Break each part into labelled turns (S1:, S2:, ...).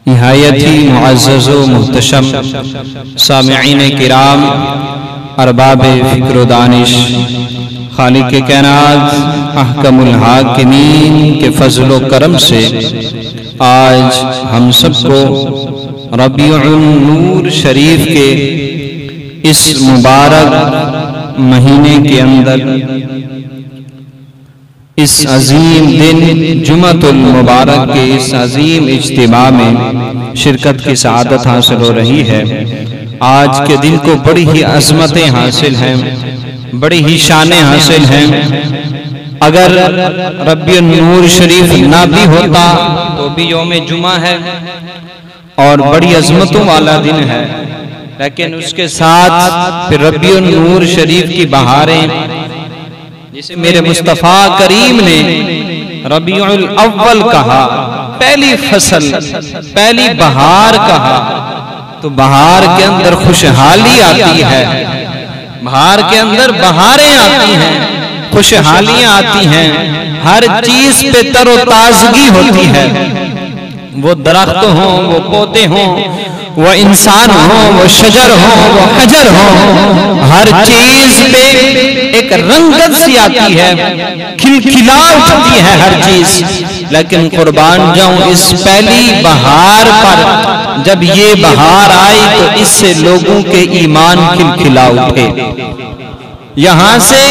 S1: निहायत ही मुअज़्ज़ज़ व मुहतशम सामिईन किराम, अरबाब फ़िक्र व दानिश, खालिक़ कायनात अहकमुल हाकिमीन के फज़ल व करम से आज हम सबको रबीउन नूर शरीफ के इस मुबारक महीने के अंदर इस अजीम दिन जुमअतुल मुबारक के इस अजीम इज्तिमा में शिरकत की सआदत हासिल हो रही है। आज के दिन को बड़ी ही अज़मतें हासिल हैं, बड़ी ही शानें हासिल हैं। अगर रबीउन नूर शरीफ ना भी होता तो भी यौम जुमा है और बड़ी अज़मतों वाला दिन है, लेकिन उसके साथ फिर रबीउन नूर शरीफ की बहारें, जिसे मेरे मुस्तफ़ा करीम ने रबीउल अव्वल कहा, पहली फसल, पहली बहार कहा, तो बहार के अंदर खुशहाली आती है, बहार के अंदर बहारें आती हैं, खुशहालियां आती हैं, हर चीज पे तरोताजगी होती है। वो दरख्त हो, वो पौधे हों, वो इंसान हो, वो शजर हो, वो हजर हो, हर चीज पे एक रंगत सी आती है, खिलखिला उठती है हर चीज। लेकिन कुर्बान जाऊं इस पहली बहार पर, जब ये बहार आई तो इससे लोगों के ईमान खिलखिला उठे, यहां से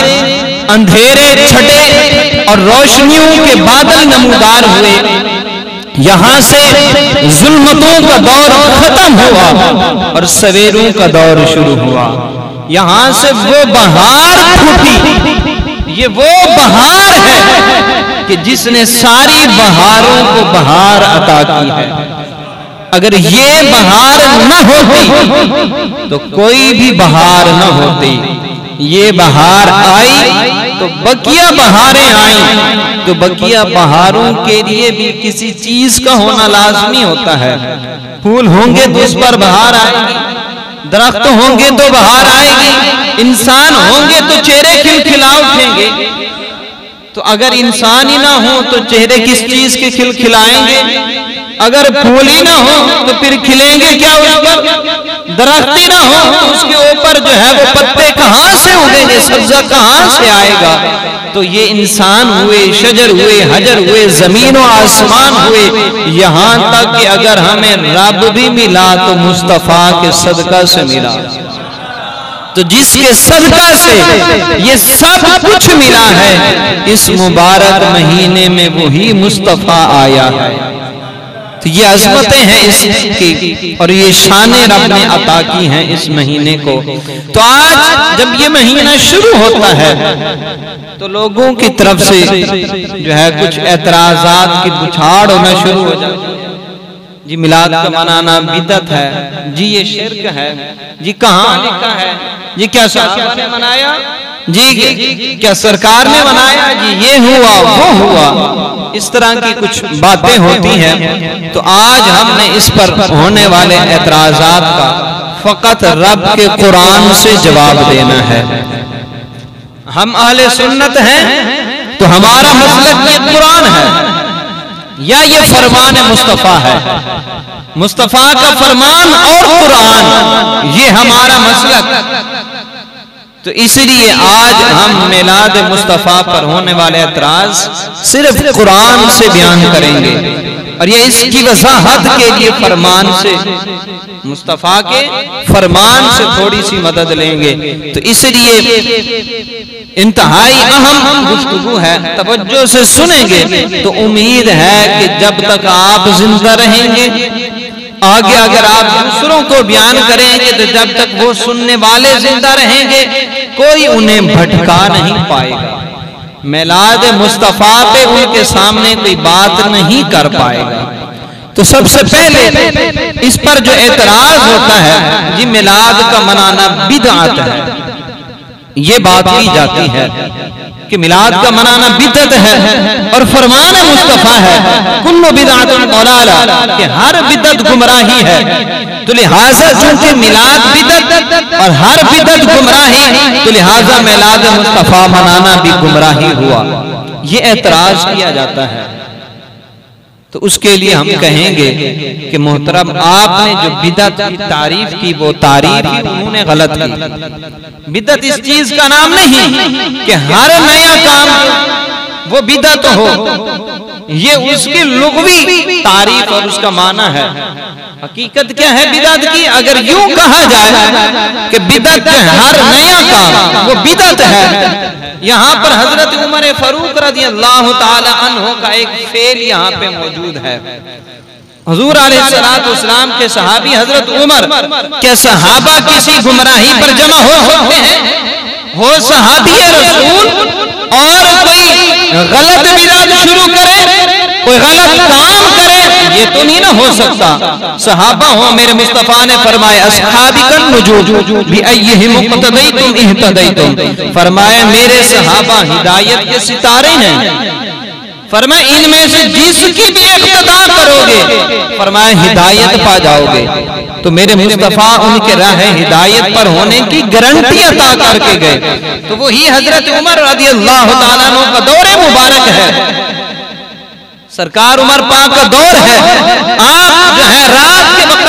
S1: अंधेरे छटे और रोशनियों के बादल नमूदार हुए, यहां से जुल्मतों का दौर खत्म हुआ और सवेरों का दौर शुरू हुआ। यहां से वो बहार फूटी, ये वो बहार है कि जिसने सारी बहारों को बहार अता की है। अगर ये बहार न होती तो कोई भी बहार न होती। ये बहार आई तो बकिया बहारें आई, तो बकिया बहारों के लिए भी किसी चीज का होना लाजमी होता है। फूल होंगे तो उस पर बहार आएगी, दरख्त होंगे तो बहार आएगी, इंसान होंगे तो चेहरे खिलखिला उठेंगे। तो अगर इंसान ही ना हो तो चेहरे किस चीज के खिलखिलाएंगे? अगर फूल ही ना हो तो फिर खिलेंगे क्या उस पर? दरख्त ही ना हो तो उसके ऊपर जो है वो पत्ते कहां से उगेंगे, सब्जा कहां से आएगा? तो ये इंसान हुए, शजर हुए, हजर हुए, जमीन और आसमान हुए, यहां तक कि अगर हमें रब भी मिला तो मुस्तफा के सदका से मिला। तो जिसके सदका से ये सब कुछ मिला है, इस मुबारक महीने में वही मुस्तफा आया है। तो ये अज़मतें हैं इसकी और ये शानें रब ने अता की हैं इस महीने को। तो आज जब ये महीना शुरू होता है तो लोगों की तरफ से जो है कुछ एतराज़ात की बुछाड़ होना शुरू हो जाती है। जी मिलाद का मनाना बिदअत है, जी ये शिर्क है, जी कहाँ लिखा है, जी क्या साहब ने मनाया, जी क्या सरकार ने मनाया, जी ये हुआ वो हुआ, इस तरह की कुछ बातें होती हैं। तो आज हमने इस पर होने वाले एतराज़ात का फकत रब के कुरान से जवाब देना है। हम अहले सुन्नत हैं तो हमारा मसलक ये कुरान है या ये फरमान मुस्तफ़ा है। मुस्तफ़ा का फरमान और कुरान, ये हमारा मसलक। तो इसलिए आज हम मिलाद मुस्तफ़ा पर होने वाले एतराज सिर्फ कुरान से बयान करेंगे और ये इसकी वजाहत के लिए फरमान से, मुस्तफ़ा के फरमान से थोड़ी सी मदद लेंगे। तो इसलिए इंतहाई अहम गुफ्तगू है, तवज्जो से सुनेंगे तो उम्मीद है कि जब तक आप जिंदा रहेंगे, आगे अगर आप दूसरों को बयान करेंगे तो जब तक वो सुनने वाले जिंदा रहेंगे कोई उन्हें भटका नहीं पाएगा। मिलाद मुस्तफ़ा पे उनके सामने कोई बात नहीं कर पाएगा। तो सबसे पहले इस पर जो एतराज होता है, जी मिलाद का मनाना बिदअत है, ये बात की जाती है कि मिलाद का मनाना बिदअत है और फरमान मुस्तफ़ा है कुल्लु बिदअतिन दलाला, कि हर बिदअत गुमराही है। तो लिहाजा चूंकि मिलाद बिदअत और हर बिदअत गुमराही, तो लिहाजा मिलाद मुस्तफ़ा मनाना भी गुमराही हुआ। ये एतराज किया जाता है। तो उसके लिए हम कहेंगे कि मोहतरम आपने जो बिदअत की तारीफ की वो तारीफ ही उन्होंने गलत की। बिदअत इस चीज का नाम नहीं कि हर नया काम वो बिदअत हो, ये उसकी लुग़वी तारीफ और उसका माना है। हकीकत क्या है बिदअत की? अगर यूं कहा जाए कि बिदअत हर नया काम वो बिदअत है, यहाँ पर हजरत उमर फारूक रज़ी अल्लाह ताला अन्हु का एक फेल यहाँ पे मौजूद है। हुजूर अलैहिस्सलाम के सहाबी हजरत उमर, क्या सहाबा किसी गुमराही पर जमा हो सकते हैं? हो सहाबी रसूल और कोई गलत बिदअत शुरू करे, कोई गलत काम करे, ये तो नहीं ना हो सकता। सहाबा हो, मेरे मुस्तफा ने फरमाया अस्हाबिकन नुजूम बिअय्यिहिम इक्तदैतुम इहतदैतुम, फरमाया मेरे सहाबा हिदायत के सितारे हैं। फरमाया इनमें से जिसकी भी इक्तदा करोगे फरमाया हिदायत पा जाओगे। तो मेरे मुस्तफा उनके राह हिदायत पर होने की गारंटी अता करके गए। तो वही हजरत उमर रज़ी अल्लाह ताला अन्हु का दौर मुबारक है, सरकार उमर पाक का दौर है। आप जो है रात के वक्त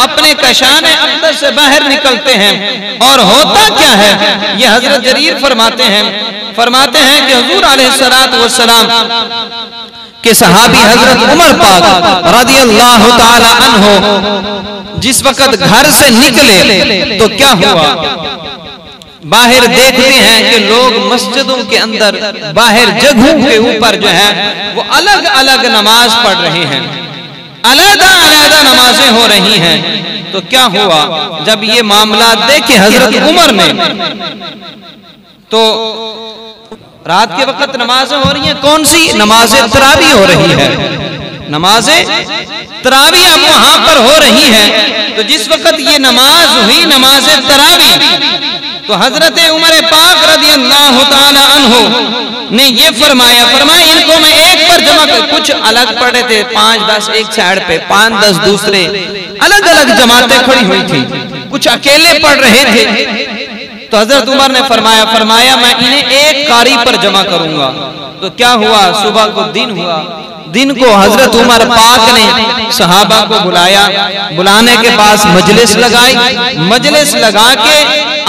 S1: अपने कशाने अब्दर से बाहर निकलते हैं और होता क्या है, ये हजरत जरीर फरमाते हैं कि हुजूर अलैहिस्सलातु वस्सलाम के सहाबी हजरत उमर पाक रज़ी अल्लाह ताला अन्हु जिस वक्त घर से निकले तो क्या हुआ, बाहर देखते हैं कि लोग मस्जिदों के अंदर बाहर जगहों के ऊपर जो है वो अलग अलग नमाज पढ़ रहे हैं, अलग-अलग नमाजें हो रही हैं। तो क्या हुआ, जब ये मामला देखे हजरत उमर ने, तो रात के वक्त नमाजें हो रही हैं, कौन सी नमाज तरावी हो रही है, नमाज तरावी अब वहां पर हो रही है। तो जिस वक्त ये नमाज हुई नमाज तरावी, तो हजरत उमर पाक रज़ी अल्लाह ताला अन्हु ने ये फरमाया इनको मैं एक पर जमा कर, कुछ अलग पढ़े थे 5-10 एक साइड पे, 5-10 दूसरे, अलग अलग जमातें खड़ी हुई थी, कुछ अकेले पढ़ रहे थे। तो हजरत उमर ने फरमाया मैं इन्हें एक कारी पर जमा करूंगा। तो क्या हुआ, सुबह को दिन हुआ, दिन को हजरत उमर पाक ने सहाबा को बुलाया, बुलाने के पास मजलिस लगाई, मजलिस लगा के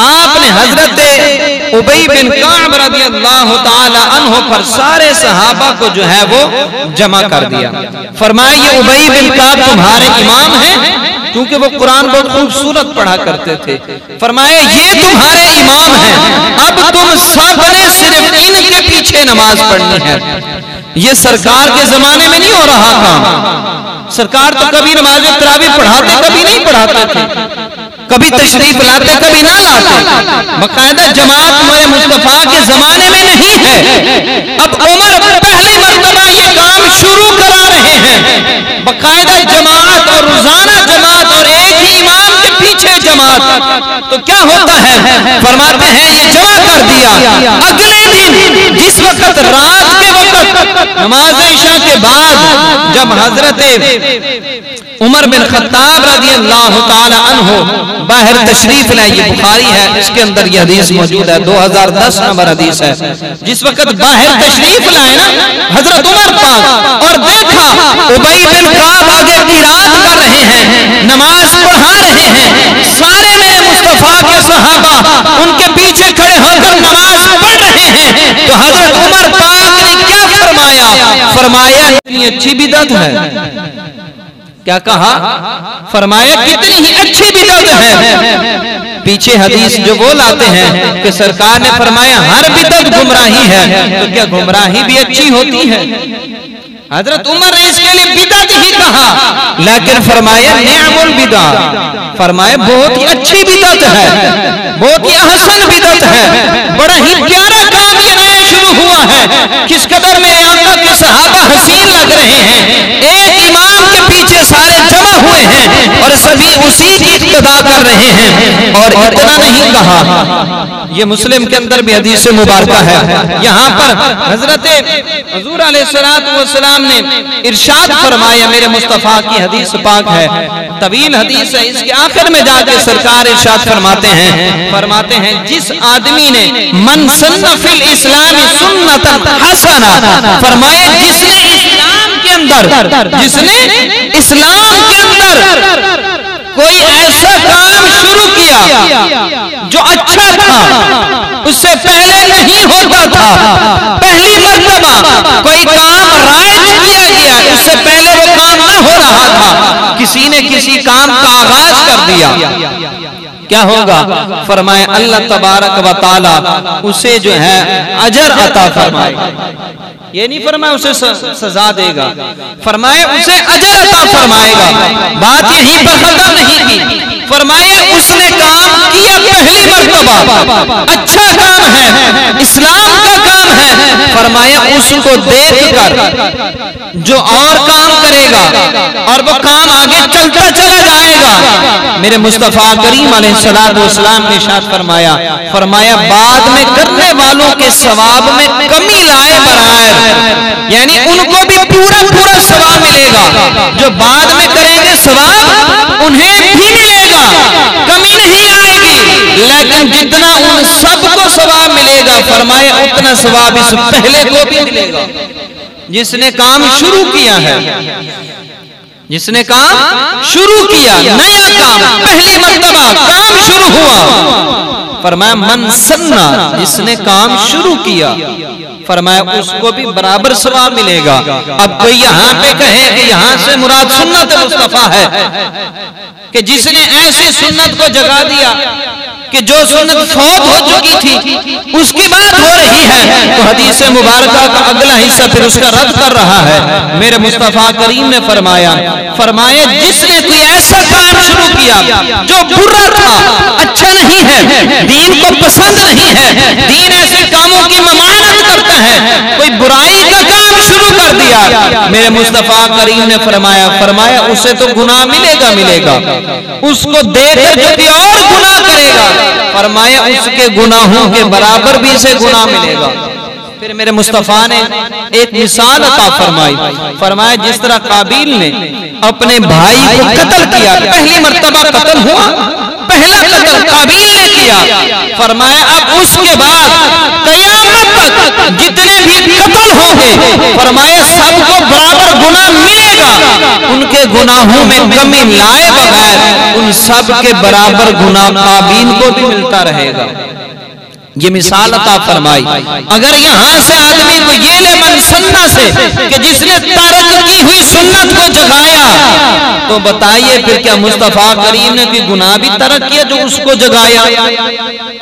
S1: आपने हजरत उबई बिन काब रज़ी अल्लाह ताला अन्हु पर सारे सहाबा को जो है वो जमा कर दिया। फरमाया ये उबई बिन काब तुम्हारे इमाम हैं, क्योंकि वो कुरान बहुत खूबसूरत पढ़ा करते थे। फरमाया ये तुम्हारे इमाम हैं, अब तुम सबने सिर्फ इनके पीछे नमाज पढ़नी है। ये सरकार के जमाने में नहीं हो रहा काम, सरकार तो कभी नमाज तरावी पढ़ाते कभी नहीं पढ़ाते थे, कभी तशरीफ लाते कभी ना लाते, बाकायदा जमात मेरे मुस्तफा के जमाने में नहीं है। अब उमर पहली मर्तबा ये काम शुरू करा रहे हैं, बाकायदा जमात और रोजाना जमात और एक ही इमाम के पीछे जमात। तो क्या होता है, फरमाते हैं ये जमा कर दिया। अगले दिन जिस वक्त रात के वक्त नमाज इशा के बाद जब हजरत उमर बिन खत्ताब रज़ी अल्लाह ताला अन्हु बाहर तशरीफ लाए, ये बुखारी है, इसके अंदर ये हदीस मौजूद है, 2010 नंबर हदीस है। जिस वक्त बाहर तशरीफ लाए ना हजरत उमर पाक और देखा उबई बिन काब आगे किरात कर रहे हैं, नमाज पढ़ा रहे हैं, सारे मेरे मुस्तफा के सहाबा उनके पीछे खड़े होकर नमाज पढ़ रहे हैं। तो हजरत उमर पाक ने क्या फरमाया इतनी अच्छी बिदअत है, क्या कहा, फरमाया कितनी ही अच्छी बिदअत है। पीछे हदीस जो वो लाते हैं कि सरकार ने फरमाया हर बिदअत गुमराही है, तो क्या गुमराही भी अच्छी होती है? हजरत उमर ने इसके लिए बिदअत ही कहा, लेकिन फरमाया निअमुल बिदा, फरमाया बहुत ही अच्छी बिदअत है, बहुत ही अहसन बिदअत है, बड़ा ही प्यारा काम ये नया शुरू हुआ है। किस कदर मेरे आका के सहाबा हसीन लग रहे हैं, एक इमाम के पीछे सारे जमा हुए हैं और सभी उसी की इक्तदा कर रहे हैं। और इतना नहीं कहा, ये मुस्लिम के अंदर भी हदीस मुबारका है, यहाँ पर हजरत हुजूर अलैहिस्सलातु वस्सलाम ने इरशाद फरमाया, मेरे मुस्तफा की हदीस पाक है, तवील हदीस है, इसके आखिर में जाके सरकार इरशाद फरमाते हैं जिस आदमी ने मन सन्ना फिल इस्लाम सुन्नतन हसना, फरमाया जिसने इस्लाम के अंदर, जिसने इस्लाम के अंदर कोई ऐसा काम शुरू किया जो अच्छा था, उससे पहले नहीं होता था, पहली मर्तबा कोई काम राइज किया गया, उससे पहले वो काम ना हो रहा था, किसी ने किसी काम का आगाज कर दिया, क्या होगा? फरमाए अल्लाह तबारक व ताला उसे जो है अजर अता फरमाएगा। ये नहीं फरमाए उसे सजा देगा, फरमाए उसे अजर अता फरमाएगा। बात यहीं पर खत्म नहीं की, फरमाए उसने काम किया पहली मर्तबा, अच्छा काम है, इस्लाम का काम है, फरमाया उसको देखकर जो और काम करेगा और वो काम आगे चलता चला जाएगा। मेरे मुस्तफा करीम अलैहिस्सलाम ने इरशाद फरमाया, फरमाया बाद में करने वालों के सवाब में कमी लाए बराए, यानी उनको भी पूरा पूरा सवाब मिलेगा, जो बाद में करेंगे सवाब उन्हें भी मिलेगा, कमी नहीं आएगी, लेकिन जितना उन सबको सवाब मिलेगा, फरमाया उतना सवाब इस पहले को भी मिलेगा जिसने काम शुरू किया है, जिसने काम शुरू किया, नया काम, पहली मर्तबा काम शुरू हुआ, फरमाया मन सन्ना, जिसने काम शुरू किया, फरमाया उसको भी बराबर सवाब मिलेगा। अब कोई यहाँ पे कहे कि यहाँ से मुराद सुन्नत मुस्तफा है, कि जिसने ऐसी सुन्नत को जगा दिया कि जो सुन्नत फौत हो चुकी थी उसकी बात हो रही है, तो हदीस मुबारका का अगला हिस्सा फिर उसका रद्द कर रहा है। मेरे मुस्तफा करीम ने फरमाया, फरमाया जिसने कोई ऐसा काम शुरू किया जो बुरा था, अच्छा नहीं है, दीन को पसंद नहीं है, दीन ऐसे कामों की ममानत करता है, कोई बुराई का काम शुरू कर दिया, मेरे मुस्तफा करीम ने फरमाया, फरमाया उसे तो गुनाह मिलेगा मिलेगा, उसको देखकर जो भी और गुनाह करेगा, फरमाया उसके गुनाहों के बराबर भी इसे गुनाह मिलेगा। फिर मेरे मुस्तफा ने एक मिसाल अता फरमाई, फरमाया जिस तरह काबिल ने अपने भाई को कत्ल किया, पहली मर्तबा कत्ल हुआ, पहला कत्ल काबिल ने किया, फरमाया अब उसके बाद क़यामत तक जितने भी कत्ल होंगे, फरमाया सबको बराबर गुनाह मिलेगा, उनके गुनाहों में कमी लाए बगैर उन सब के बराबर गुनाह काबिल को भी मिलता रहेगा। ये मिसाल अता फरमाई। अगर यहाँ से आदमी को ये ले मन सन्ना से कि जिसने तारक की हुई सुन्नत को जगाया, तो बताइए फिर क्या मुस्तफा करीम ने कोई गुनाह भी तरक किया जो उसको जगाया?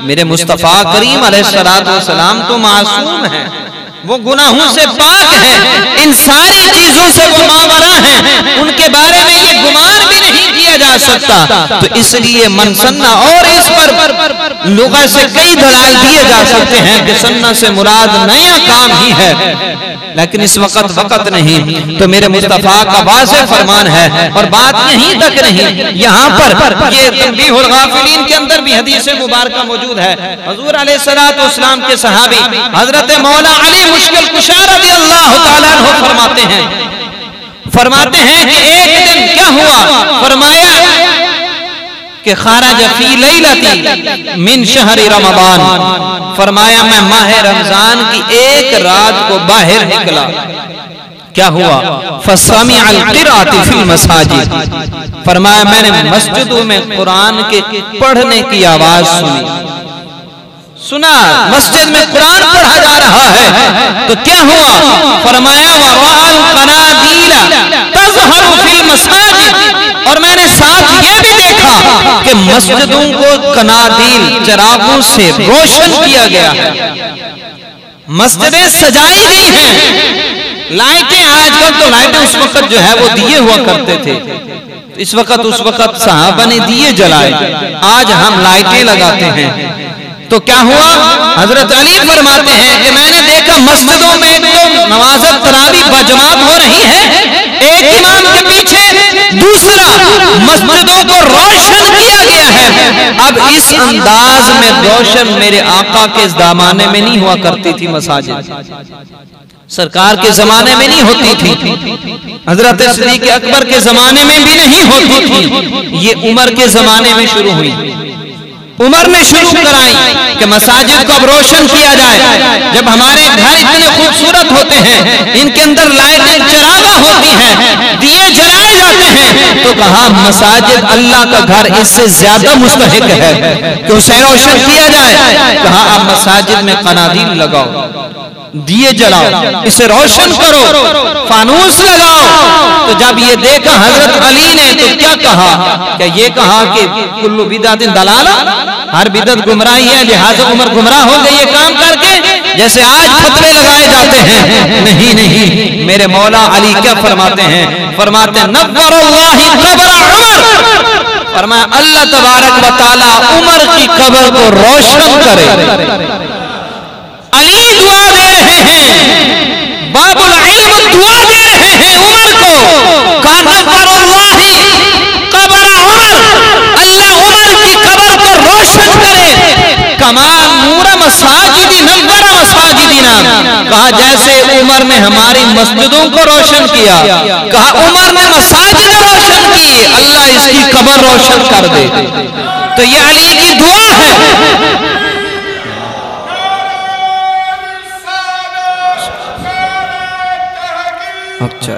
S1: मेरे मुस्तफा करीम अलैहिस्सलाम तो मासूम है, वो गुनाहों से पाक है, इन सारी चीजों से वो मावरा है, उनके बारे में ये गुमान भी नहीं किया जा सकता। तो इसलिए मन सन्ना, और इस पर लुगा से कई दलाल दिए जा सकते हैं कि सन्ना से मुराद नया काम ही है, लेकिन इस वक्त नहीं। तो मेरे मुस्तफा का वाज़ेह फरमान है, और बात यहीं तक नहीं, यहाँ पर ये तंबीहुल गाफिलीन के अंदर भी हदीस मुबारका मौजूद है। हुजूर अलैहिस्सलाम के सहाबी हजरत मौला अली मुश्किल कुशा रज़ियल्लाहु ताला अन्हु फरमाते हैं कि एक दिन क्या हुआ, फरमाया कि खरज फी लैलती मिन शहरी रमज़ान, फरमाया मैं माह रमजान की एक रात को बाहर निकला, क्या हुआ, फसमिअल क़िराअत फिल मसाजिद, फरमाया मैंने मस्जिदों में कुरान के पढ़ने की आवाज सुना, मस्जिद में कुरान पढ़ा जा रहा है, तो क्या हुआ, फरमाया वराअल क़नादीला तज़हरु फिल मसाजिद, और मैंने साथ ये भी देखा कि मस्जिदों को कनादील चिरागों से रोशन किया गया है, मस्जिदें सजाई गई हैं, लाइटें, आजकल तो लाइटें उस वक्त जो है वो दिए हुआ करते थे, इस वक्त उस वक्त सहाबा ने दिए जलाए, आज हम लाइटें लगाते हैं। तो क्या हुआ, हजरत अली फरमाते हैं कि मैंने देखा मस्जिदों में तो नमाज़ तरावी बजमात हो रही है, एक इमाम के पीछे दूसरा, मस्जिदों को रोशन किया गया है। अब इस अंदाज में रोशन मेरे आका के ज़माने में नहीं हुआ करती थी, मसाजिद सरकार के जमाने में नहीं होती थी, हजरत सिद्दीक़ अकबर के जमाने में भी नहीं होती थी, ये उमर के जमाने में शुरू हुई। उमर ने शुरू कराई कि मसाजिद को अब रोशन किया जाए। जब हमारे घर इतने खूबसूरत होते हैं, इनके अंदर लाइटें चरागा होती हैं, दिए जलाए जाते हैं, तो कहा मसाजिद अल्लाह का घर इससे ज्यादा मुस्तहिक है कि उसे रोशन किया जाए। कहा अब मसाजिद में कनादील लगाओ, दिए जलाओ, इसे रोशन करो, फानूस लगाओ। तो जब ये देखा हजरत अली ने तो क्या कहा? क्या ये कहा कि कुल्लु बिदअतिन दलाला, हर बिदअत गुमराही है, लिहाजा उमर गुमराह हो गए ये काम करके, जैसे आज फतवे लगाए जाते हैं? नहीं नहीं, मेरे मौला अली क्या फरमाते हैं? फरमाते हैं नव्वरुल्लाहि क़ब्र उमर, फरमाया अल्लाह तबारक व तआला उमर की कब्र को रोशन करे। अली दुआ दे रहे हैं, बाबुल इल्म दुआ दे रहे हैं उमर को, कानवरुल्लाहि क़ब्र उमर, अल्लाह उमर की कब्र को रोशन करे। कमा नूर मसाजिदी नव्वर मसाजिदिना, कहा जैसे उमर ने हमारी मस्जिदों को रोशन किया, कहा उमर ने मसाजिद रोशन की, अल्लाह इसकी कब्र रोशन कर दे। तो ये अली की दुआ है। अच्छा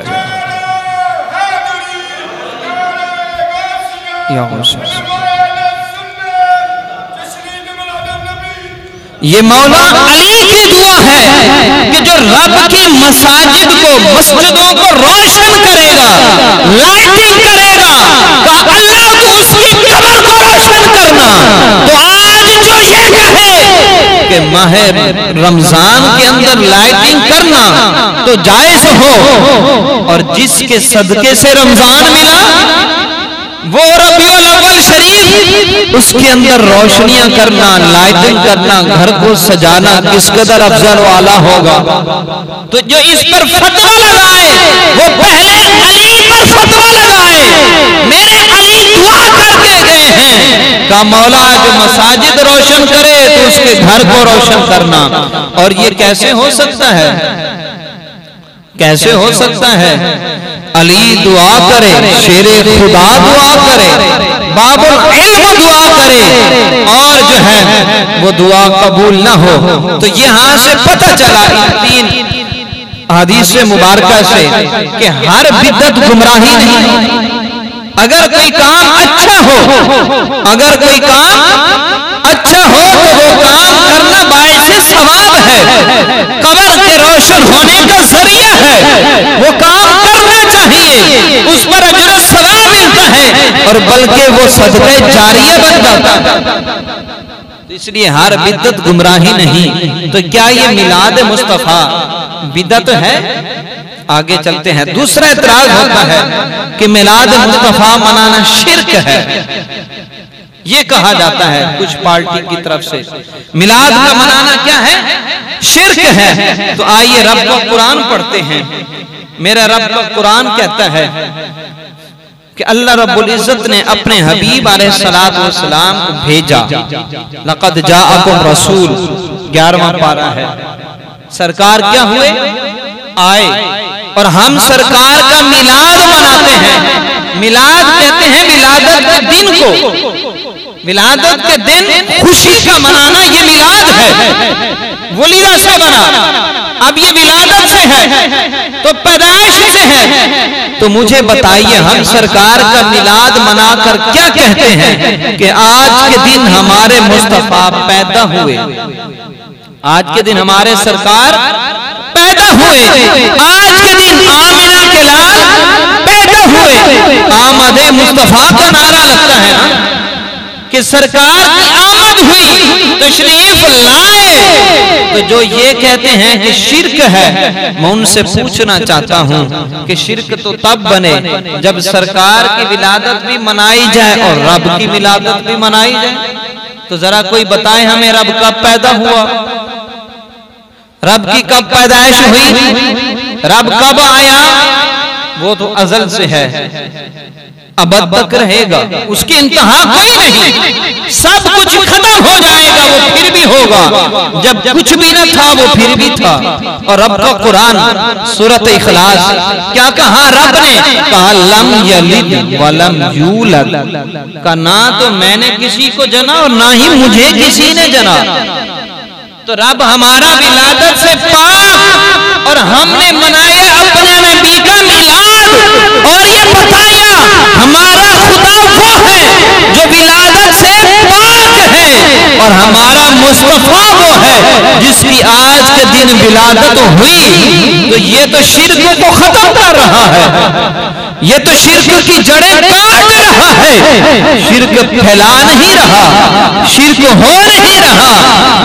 S1: ये मौला अली की दुआ है कि जो रब की मसाजिद को, मस्जिदों को रोशन करेगा, लाइटिंग करेगा, तो अल्लाह को उसकी कब्र को रोशन करना। तो आज जो ये कहे कि माह रमजान के अंदर लाइटिंग करना तो जायज हो, और जिसके सदके से रमजान मिला वो रबीउल अव्वल शरीफ, उसके अंदर रोशनियां करना, लाइटिंग करना, घर को सजाना किस कदर अफजल वाला होगा। तो जो इस पर फतवा लगाए वो पहले अली पर फतवा लगाए। मेरे अली दुआ करके गए हैं, का मौला जो मसाजिद रोशन करे तो उसके घर को रोशन करना। और ये कैसे हो सकता है? कैसे हो सकता है? अली दुआ करे, शेरे खुदा दुआ करे, बाबुल इल्म दुआ करे, और जो है वो दुआ कबूल ना हो। तो यहाँ से पता चला इन तीन हदीस मुबारका से कि हर बिदअत गुमराही नहीं। अगर कोई काम अच्छा हो, अगर कोई काम अच्छा हो तो वो काम करना बाइसे सवाब है, कब्र के रोशन होने का जरिया है, वो काम करना चाहिए, उस पर अजर सवाब मिलता है, और बल्कि वो सदक़े जारिया बन जाता है। इसलिए हर बिदअत गुमराही नहीं। तो क्या ये मिलाद मुस्तफा बिदअत है? आगे चलते हैं। दूसरा इतराज होता है कि मिलाद मुस्तफा मनाना शिर्क है, ये कहा जाता है कुछ पार्टी की तरफ से। मिलाद का मनाना क्या है? शिर्क है। तो आइए रब का कुरान पढ़ते हैं। मेरा रब का कुरान कहता है कि अल्लाह रब्बुल इज्जत ने अपने हबीब अलैहिस्सलातु वस्सलाम को भेजा। लक़द जाअकुम रसूल, 11वां पारा है। सरकार क्या हुए? आए, और हम सरकार का मिलाद मनाते हैं। मिलाद कहते हैं मिलादत के दिन को, मिलादत के दिन खुशी का मनाना ये मिलाद है। वलीदा से बना, अब ये विलादत से है, तो पैदाइश से है। तो मुझे बताइए हम सरकार का मिलाद मनाकर क्या कहते हैं? कि आज के दिन हमारे मुस्तफा पैदा हुए, आज के दिन हमारे सरकार पैदा हुए, आज के दिन आमिना के लाल पैदा हुए। आमदे मुस्तफा का नारा लगता है ना कि सरकार की आमद हुई, तशरीफ लाए। तो जो ये कहते हैं कि शिर्क है, मैं उनसे पूछना चाहता हूं कि शिर्क तो तब बने जब सरकार की विलादत भी मनाई जाए और रब की विलादत भी मनाई जाए। तो जरा कोई बताए हमें रब कब पैदा हुआ, रब की कब पैदाइश हुई, रब कब आया, वो तो अजल से है, अब तक रहेगा, उसकी इंतहा कोई नहीं। सब कुछ खत्म हो जाएगा, वो फिर भी होगा। जब कुछ भी न था वो फिर भी था। और रब का कुरान सूरत इखलास क्या कहा रब ने? कहा लम यलिद वलम यूलद, का ना तो मैंने किसी को जना और ना ही मुझे किसी ने जना। तो रब हमारा विलादत से पाक, और हमने मनाया अपने नबी का मिलाद और ये बताया हमारा खुदा वो है जो विलादत से पाक है, और हमारा मुस्तफा वो है जिसकी आज के दिन विलादत हुई। तो ये तो शिर्क को खत्म कर रहा है, ये तो शिर्क की जड़ें काट रहा है, शिर्क फैला नहीं रहा, शिर्क हो नहीं रहा,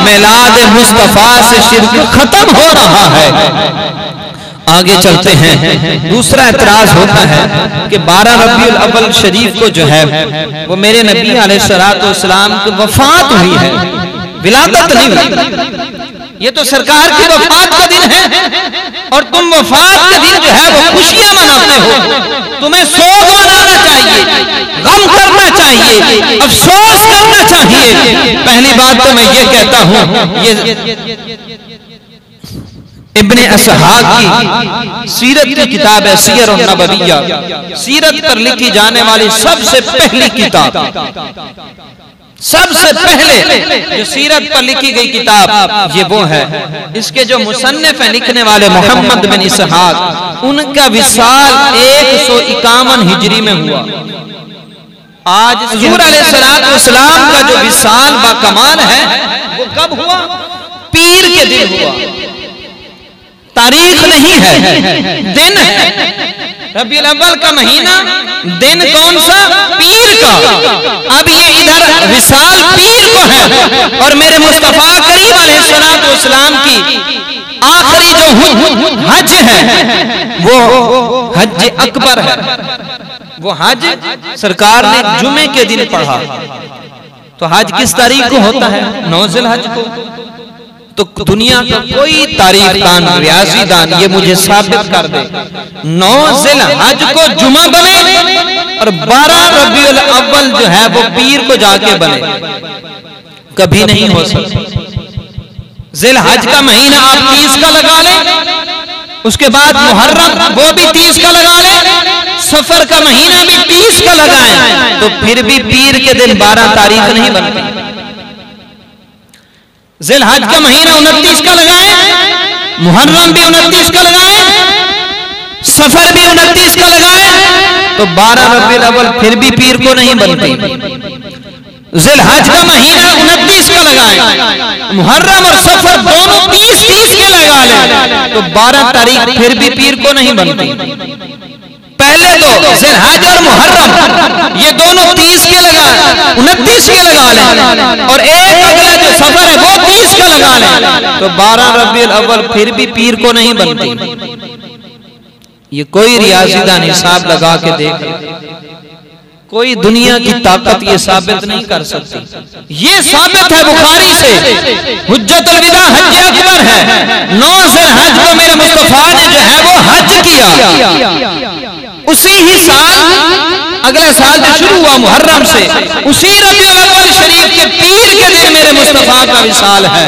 S1: मिलाद मुस्तफा से शिर्क खत्म हो रहा है। आगे चलते हैं। दूसरा एतराज होता है कि 12 रबीउल अव्वल शरीफ को जो है वो मेरे नबी अलैहिस्सलातु वस्सलाम की वफात हुई है, विलादत नहीं हुई। ये तो सरकार की वफात का दिन है और तुम वफात का दिन जो है वो खुशियां मनाते हो। तुम्हें सोग मनाना चाहिए, गम करना चाहिए, अफसोस करना चाहिए। पहली बात तो मैं ये कहता हूं, ये इब्ने असहाक की सीरत की किताब है, सीरत और नबविया, सीरत पर लिखी जाने वाली सबसे पहली किताब, सबसे पहले जो सीरत पर लिखी गई किताब ये वो है। इसके जो मुसन्निफ है, लिखने वाले मोहम्मद बिन इसहाक, उनका विसाल 151 हिजरी में हुआ। आज हुजूर अलैहिस्सलातु वस्सलाम का जो विसाल बाकमाल है वो कब हुआ? पीर के दिन हुआ। तारीख नहीं है, दिन है। रबीउल अव्वल का महीना, दिन कौन सा? पीर का। अब ये इधर विसाल पीर को है और मेरे मुस्तफा करीम अलैहिस्सलातु वस्सलाम की आखिरी जो हज है वो हज अकबर है। वो हज सरकार ने जुमे के दिन पढ़ा। तो हज किस तारीख को होता है? 9 ज़िलहज को। तो दुनिया का कोई तारीख दान, रियाजी दान ये मुझे साबित कर दे 9 ज़िलहज को जुमा बने और 12 रबीउल अव्वल जो है वो पीर को जाके बने, कभी नहीं हो सकता। ज़िलहज का महीना आप 30 का लगा लें, उसके बाद मुहर्रम वो भी 30 का लगा लें, सफर का महीना भी 30 का लगाएं, तो फिर भी पीर के दिन 12 तारीख नहीं बनती। ज़िलहज का महीना 29 का लगाएं, मुहर्रम भी 29 का लगाएं, सफर भी 29 का लगाएं, तो 12 रबीउल अव्वल फिर भी पीर को नहीं बनती। ज़िलहज का महीना 29 का लगाएं, मुहर्रम और सफर दोनों 30 के लगा लें, तो 12 तारीख फिर भी पीर को नहीं बनती। पहले तो ज़िलहज और मुहर्रम ये दोनों 30 के लगा, 29 के लगा लें, और एक अगला जो सफर है वो 30 का लगा लें, तो 12 रबीउल अव्वल फिर भी पीर को नहीं बनती। ये कोई रियाज़ीदान हिसाब लगा के देख, कोई दुनिया की ताकत ये साबित नहीं कर सकती। ये साबित है बुखारी से, हुज्जतुल विदा हज अकबर है। 9 ज़िलहज को मेरे मुस्तफा ने जो है वो हज किया। उसी ही साल, अगले साल जो शुरू हुआ मुहर्रम से, उसी रबीउल अव्वल शरीफ के पीर के दिन मेरे मुस्तफा का विसाल है।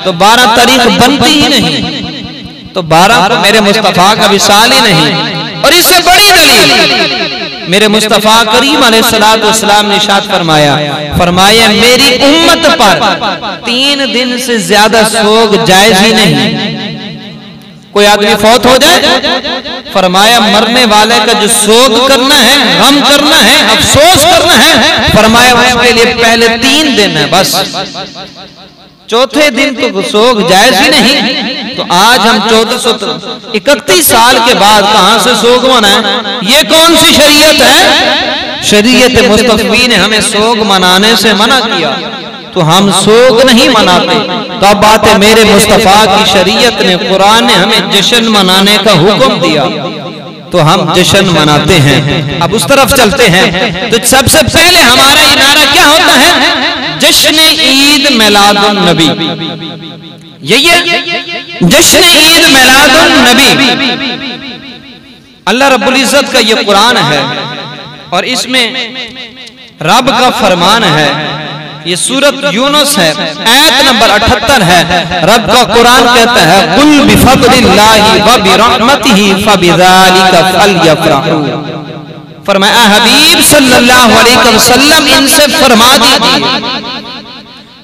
S1: तो 12 तारीख बनती ही नहीं, तो 12 को मेरे मुस्तफा का विसाल ही नहीं। और इससे बड़ी दलील मेरे मुस्तफा करीम अलैहिस्सलातु वस्सलाम ने इरशाद फरमाया मेरी उम्मत पर 3 दिन से ज्यादा सोग जायज ही नहीं। कोई आदमी फौत हो जाए, फरमाया मरने वाले का जो सोग करना है, गम करना है, अफसोस करना है, फरमाया उसके लिए पहले 3 दिन है बस, चौथे दिन तो सोग जायज ही नहीं। तो आज हम 1431 साल के बाद कहां से सोग मनाएं? ये कौन सी शरीयत है? शरीयत मुस्तफी ने हमें सोग मनाने से मना किया, तो हम सोग नहीं मनाते। तब बात है मेरे मुस्तफा की शरीयत ने, कुरान ने हमें जश्न मनाने का हुक्म दिया, तो हम जश्न मनाते हैं। अब उस तरफ चलते हैं। तो सबसे पहले हमारा ये नारा क्या होता है? जश्न ईद मिलादुन नबी। यही है जश्न ईद मिलादुन नबी। अल्लाह रब्बुल इज्जत का ये कुरान है और इसमें रब का फरमान है। ये सूरत यूनुस है, आयत नंबर 78 है। रब का कुरान कहता है कुल बिफद्लिल्लाहि व बिरहमतिही फबिज़ालिका फलयफ़रहू। फरमाया हबीब सल्लल्लाहु अलैहि वसल्लम इनसे फरमा दीजिए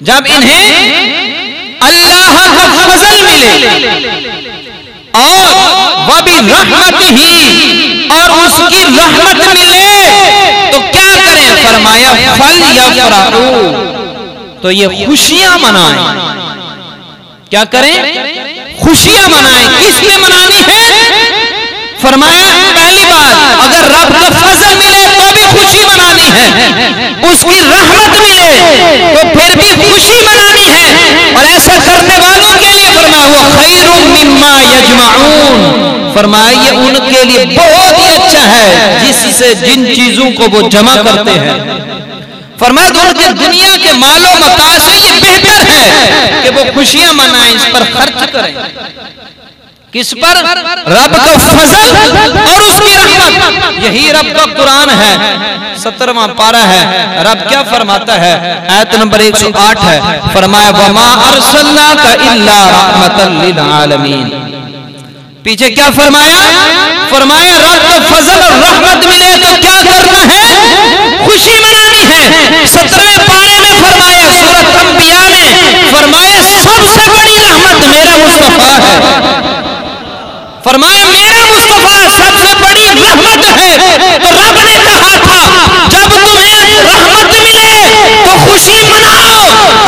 S1: जब इन्हें अल्लाह का फजल मिले और व बिरहमतिही और उसकी रहमत मिले तो क्या करें? फरमाया फलयफ़रहू, तो ये खुशियां मनाएं। क्या करें? खुशियां मनाएं। किस पे मनानी है? फरमाया पहली बात अगर रब का फजल मिले तो भी खुशी मनानी है, उसकी रहमत मिले तो फिर भी खुशी मनानी है। और ऐसा करने वालों के लिए फरमाया वो खैरुम मिम्मा यजमाऊन, फरमाया ये उनके लिए बहुत ही अच्छा है जिससे जिन चीजों को वो जमा करते हैं। फरमाया उनके दुनिया के मालो मता से ये बेहतर है कि वो खुशियां मनाएं, इस पर खर्च करें। किस पर? रब का फजल और उसकी रहमत। यही रब का कुरान है, 17वां पारा है। रब क्या फरमाता है? आयत नंबर 108 है। फरमाया वमा अरसलनाका इल्ला रहमतल लिल आलमीन। पीछे क्या फरमाया? फरमाया रब का फजल और रहमत मिले तो क्या करना है? खुशी मनानी है। 17वें पारे में फरमाया, सूरत अंबिया में फरमाया सबसे बड़ी रहमत मेरा मुस्तफा है। फरमाया मेरा मुस्तफा सबसे बड़ी रहमत है। तो रब ने कहा था जब तुम्हें रहमत मिले तो खुशी मनाओ।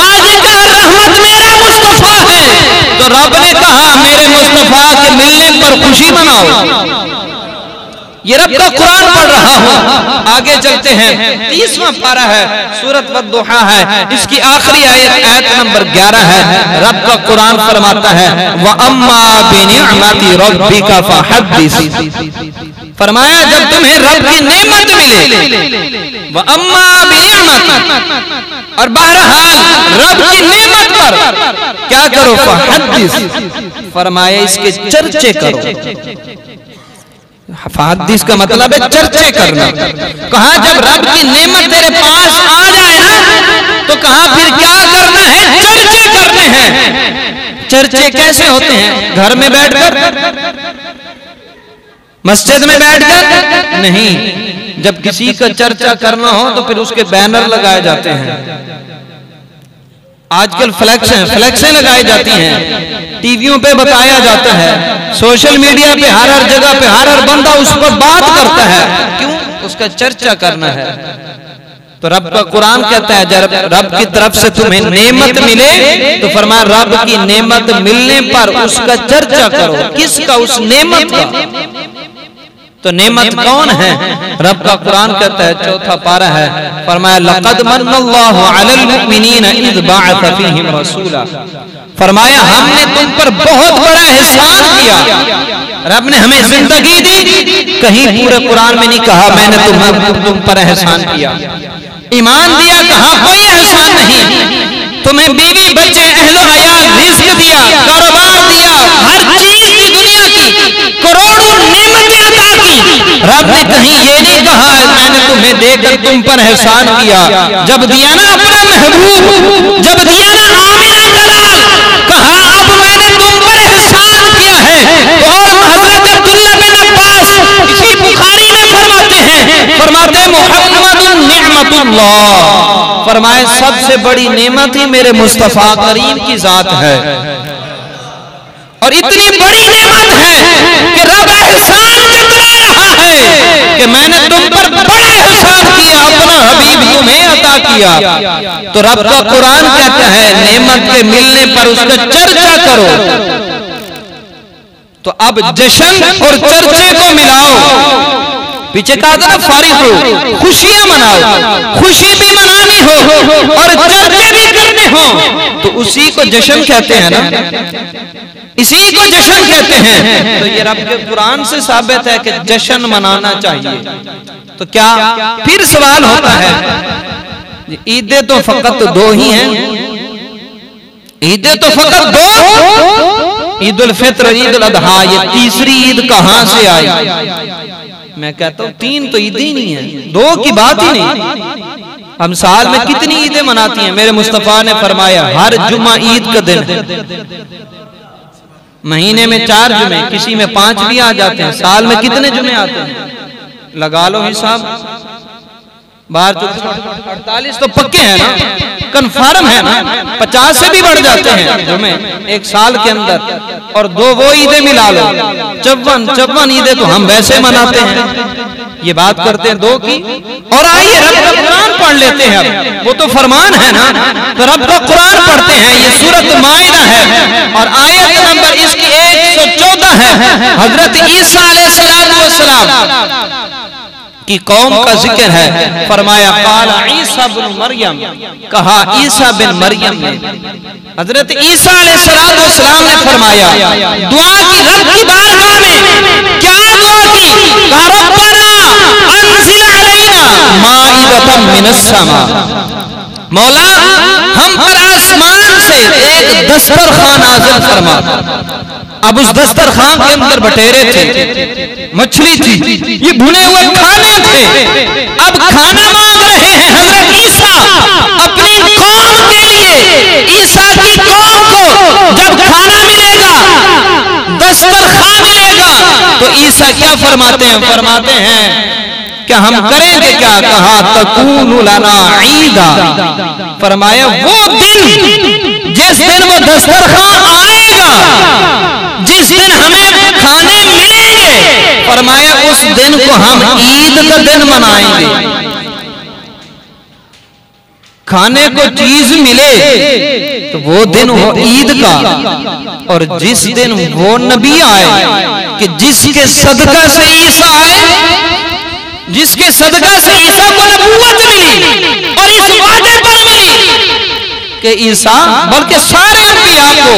S1: आज का रहमत मेरा मुस्तफा है तो रब ने कहा मेरे मुस्तफा के मिलने पर खुशी मनाओ। ये रब का कुरान पढ़ रहा हूं। आगे चलते हैं, 30वां पारा है, सूरत वद्दुहा है, इसकी आखिरी आयत नंबर 11 है। रब का कुरान फरमाता है व अम्मा बिनिअमति रब्बिका फहद्दिस। फरमाया जब तुम्हें रब की नेमत मिले, व अम्मा बिनिअमत, और बहरहाल रब की नेमत पर क्या करो? फहद्दिस। फरमाया इसके चर्चे करो। फहद्दिस का मतलब है चर्चे करना। कहा जब रब की नेमत तेरे पास आ जाए ना तो कहा फिर क्या करना है? चर्चे करने हैं। चर्चे कैसे होते हैं? घर में बैठकर? मस्जिद में बैठकर? नहीं। जब किसी का चर्चा करना हो तो फिर उसके बैनर लगाए जाते हैं। आजकल फ्लैक्सें लगाई जाती हैं, टीवियों पे बताया जाता है, सोशल मीडिया पे हर जगह पे हर बंदा उस पर बात करता है। क्यों? उसका चर्चा करना है। तो रब का कुरान कहता है जब रब की तरफ से तुम्हें नेमत मिले तो फरमाया रब की नेमत मिलने पर उसका चर्चा करो। किसका? उस नेमत का। तो नेमत कौन है? रब का कुरान कहता है, 4था पारा है, फरमाया लक़द मन्नल्लाहु अलल मुमिनीना इज़ बअथ फ़ीहिम रसूला। फरमाया हमने तुम पर बहुत बड़ा एहसान किया। रब ने हमें जिंदगी दी, कहीं पूरे कुरान में नहीं कहा मैंने तुम पर एहसान किया। ईमान दिया, कहा कोई एहसान नहीं। तुम्हें बीवी बच्चे अहलो अयाल रिज़्क़ दिया, कारोबार दिया, हर चीज दी दुनिया की, करोड़ों नेमतें अता की। रब ने कहीं ये नहीं कहा मैंने तुम्हें देकर तुम पर एहसान किया। जब दिया ना अपना महबूब, जब दिया ना आमिना का लाल, कहा अब मैंने तुम पर एहसान किया है। तो और हजरत अब्दुल्लाह बिन अब्बास इसी बुखारी में फरमाते हैं मुहम्मदुन निअमतुल्लाह। फरमाए सबसे बड़ी नेमत ही मेरे मुस्तफा करीम की जात है। और इतनी बड़ी नेमत है कि रब एहसान जता रहा है कि मैंने तुम पर बड़ा एहसान किया, अपना हबीब तुम्हें अता किया। तो रब का कुरान कहता है नेमत के मिलने पर उसका चर्चा करो। तो अब जश्न और चर्चे को मिलाओ। पीछे कहा था ना फारिग हो, खुशियां मनाओ। खुशी भी मनानी हो और चर्चे भी करने हो तो उसी को जश्न कहते हैं ना, इसी को जश्न कहते हैं। तो ये रब के कुरान से साबित है कि जश्न मनाना चाहिए। तो क्या फिर सवाल होता है, ईदें तो फकत दो ही हैं, ईदें तो फकत दो, ईद उल फित्र, ईद उल अदहा, ये तीसरी ईद कहां से आई? मैं कहता हूँ 3 तो ईद ही नहीं है, 2 की बात ही नहीं। हम साल में कितनी ईदें मनाती हैं? मेरे मुस्तफा ने फरमाया हर जुम्मा ईद का दिन है। महीने में 4 जुमे, किसी में 5 भी आ जाते हैं। साल में कितने जुमे आते हैं? लगा लो हिसाब, 48 तो पक्के हैं ना, कन्फर्म है ना। 50 से भी बढ़ जाते हैं जुमे एक साल के अंदर, और 2 वो ईदें मिला लो, 54 ईदें तो हम वैसे मनाते हैं। ये बात करते हैं 2 की। और आइए रब का कुरान पढ़ लेते हैं। अब वो तो फरमान है ना, तो रब का कुरान पढ़ते हैं। ये सूरत माइदा है और आयत नंबर इसकी 114 है। हजरत ईसा अलैहिस्सलाम की कौम का जिक्र है। फरमाया काला ईसा बिन मरियम, कहा ईसा बिन मरियम ने, हजरत ईसा अलैहिस्सलाम ने फरमाया, दुआ की रब की बारगाह में। क्या दुआ की? कहा रब्बना अंज़िल अलैना माइदतम मिनस समा, मौला हम पर आसमान से एक दस्तरखान नाज़िल फरमा। अब उस दस्तरखान के अंदर बटेरे थे, मछली थी, ये भुने हुए खाने थे। अब खाना मांग रहे हैं हजरत ईसा अपनी कौम के लिए। ईसा की कौम को जब खाना मिलेगा, दस्तरखान मिलेगा, तो ईसा क्या फरमाते हैं? फरमाते हैं क्या हम करेंगे क्या? कहा तकूनु लना ईदा, फरमाया वो दिन जिस दिन वो दस्तरखान आएगा, जिस दिन हमें खाने मिलेंगे, फरमाया उस दिन को हम ईद का दिन मनाएंगे। खाने को चीज मिले तो वो दिन हो ईद का। और जिस दिन वो नबी आए कि जिसके सदका से ईसा आए, जिसके सदका से ईसा को नबूवत मिली और इस वादे पर मिली कि ईसा, बल्कि सारे अंबिया को